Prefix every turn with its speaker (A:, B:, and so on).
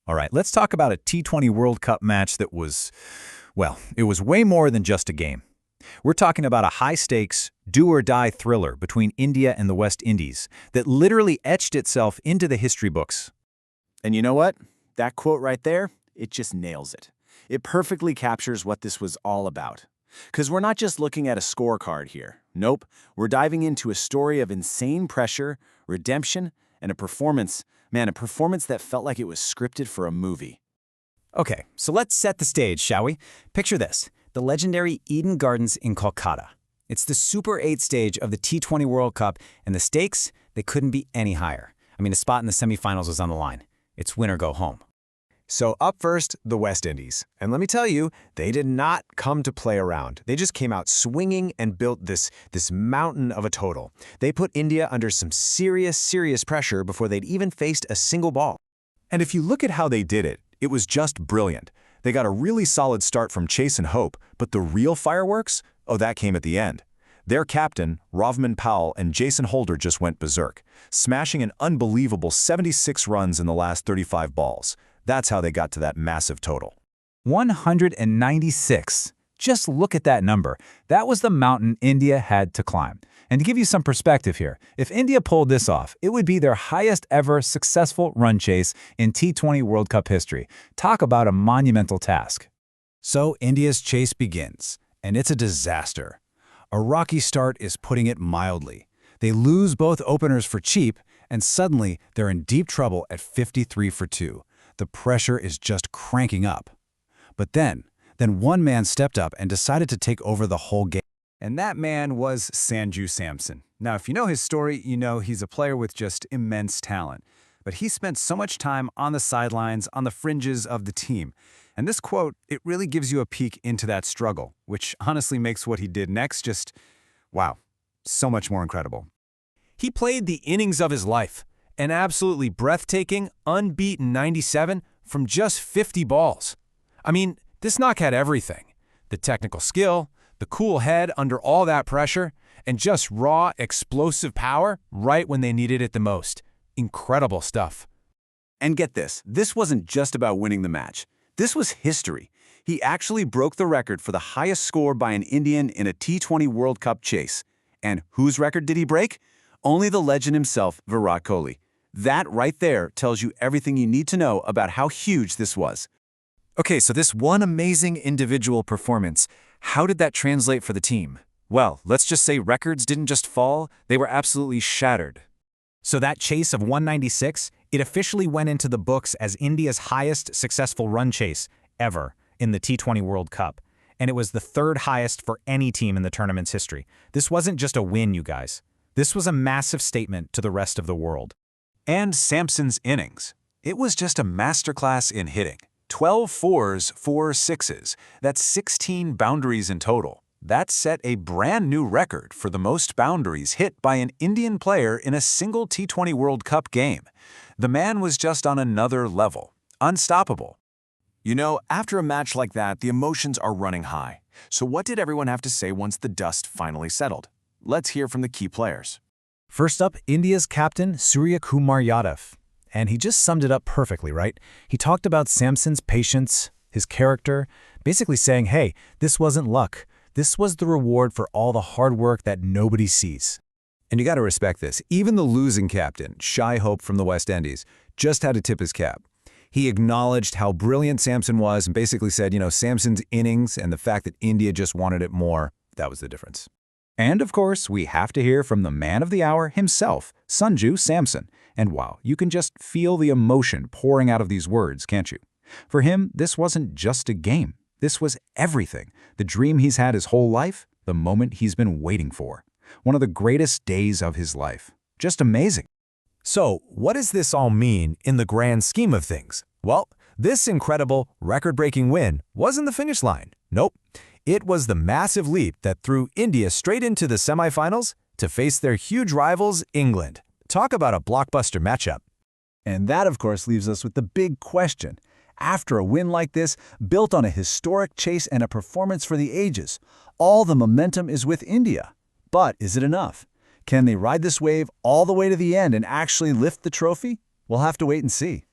A: All right, let's talk about a T20 World Cup match that was, well, it was way more than just a game. We're talking about a high-stakes, do-or-die thriller between India and the West Indies that literally etched itself into the history books.
B: And you know what? That quote right there, it just nails it. It perfectly captures what this was all about. Because we're not just looking at a scorecard here. Nope, we're diving into a story of insane pressure, redemption, and a performance that felt like it was scripted for a movie.
C: Okay, so let's set the stage, shall we? Picture this, the legendary Eden Gardens in Kolkata. It's the Super 8 stage of the T20 World Cup, and the stakes, they couldn't be any higher. I mean, a spot in the semifinals was on the line. It's win or go home.
D: So up first, the West Indies. And let me tell you, they did not come to play around. They just came out swinging and built this mountain of a total. They put India under some serious pressure before they'd even faced a single ball.
E: And if you look at how they did it, it was just brilliant. They got a really solid start from chase and hope, but the real fireworks? Oh, that came at the end. Their captain, Rovman Powell, and Jason Holder just went berserk, smashing an unbelievable 76 runs in the last 35 balls. That's how they got to that massive total.
A: 196. Just look at that number. That was the mountain India had to climb. And to give you some perspective here, if India pulled this off, it would be their highest ever successful run chase in T20 World Cup history. Talk about a monumental task. So India's chase begins, and it's a disaster. A rocky start is putting it mildly. They lose both openers for cheap, and suddenly they're in deep trouble at 53 for 2. The pressure is just cranking up. But then one man stepped up and decided to take over the whole game. And that man was Sanju Samson. Now, if you know his story, you know he's a player with just immense talent. But he spent so much time on the sidelines, on the fringes of the team. And this quote, it really gives you a peek into that struggle, which honestly makes what he did next just, wow, so much more incredible.
F: He played the innings of his life. An absolutely breathtaking, unbeaten 97 from just 50 balls. I mean, this knock had everything. The technical skill, the cool head under all that pressure, and just raw, explosive power right when they needed it the most. Incredible stuff.
B: And get this wasn't just about winning the match. This was history. He actually broke the record for the highest score by an Indian in a T20 World Cup chase. And whose record did he break? Only the legend himself, Virat Kohli. That right there tells you everything you need to know about how huge this was.
E: Okay, so this one amazing individual performance, how did that translate for the team? Well, let's just say records didn't just fall, they were absolutely shattered.
C: So that chase of 196, it officially went into the books as India's highest successful run chase ever in the T20 World Cup. And it was the third highest for any team in the tournament's history. This wasn't just a win, you guys. This was a massive statement to the rest of the world.
E: And Samson's innings. It was just a masterclass in hitting. 12 fours, 4 sixes. That's 16 boundaries in total. That set a brand new record for the most boundaries hit by an Indian player in a single T20 World Cup game. The man was just on another level. Unstoppable.
D: You know, after a match like that, the emotions are running high. So what did everyone have to say once the dust finally settled? Let's hear from the key players.
A: First up, India's captain, Surya Kumar Yadav. And he just summed it up perfectly, right? He talked about Samson's patience, his character, basically saying, hey, this wasn't luck. This was the reward for all the hard work that nobody sees.
E: And you got to respect this. Even the losing captain, Shai Hope from the West Indies, just had to tip his cap. He acknowledged how brilliant Samson was and basically said, you know, Samson's innings and the fact that India just wanted it more, that was the difference. And of course, we have to hear from the man of the hour himself, Sanju Samson. And wow, you can just feel the emotion pouring out of these words, can't you? For him, this wasn't just a game. This was everything. The dream he's had his whole life, the moment he's been waiting for. One of the greatest days of his life. Just amazing.
F: So, what does this all mean in the grand scheme of things? Well, this incredible, record-breaking win wasn't the finish line. Nope. It was the massive leap that threw India straight into the semifinals to face their huge rivals, England. Talk about a blockbuster matchup.
G: And that, of course, leaves us with the big question. After a win like this, built on a historic chase and a performance for the ages, all the momentum is with India. But is it enough? Can they ride this wave all the way to the end and actually lift the trophy? We'll have to wait and see.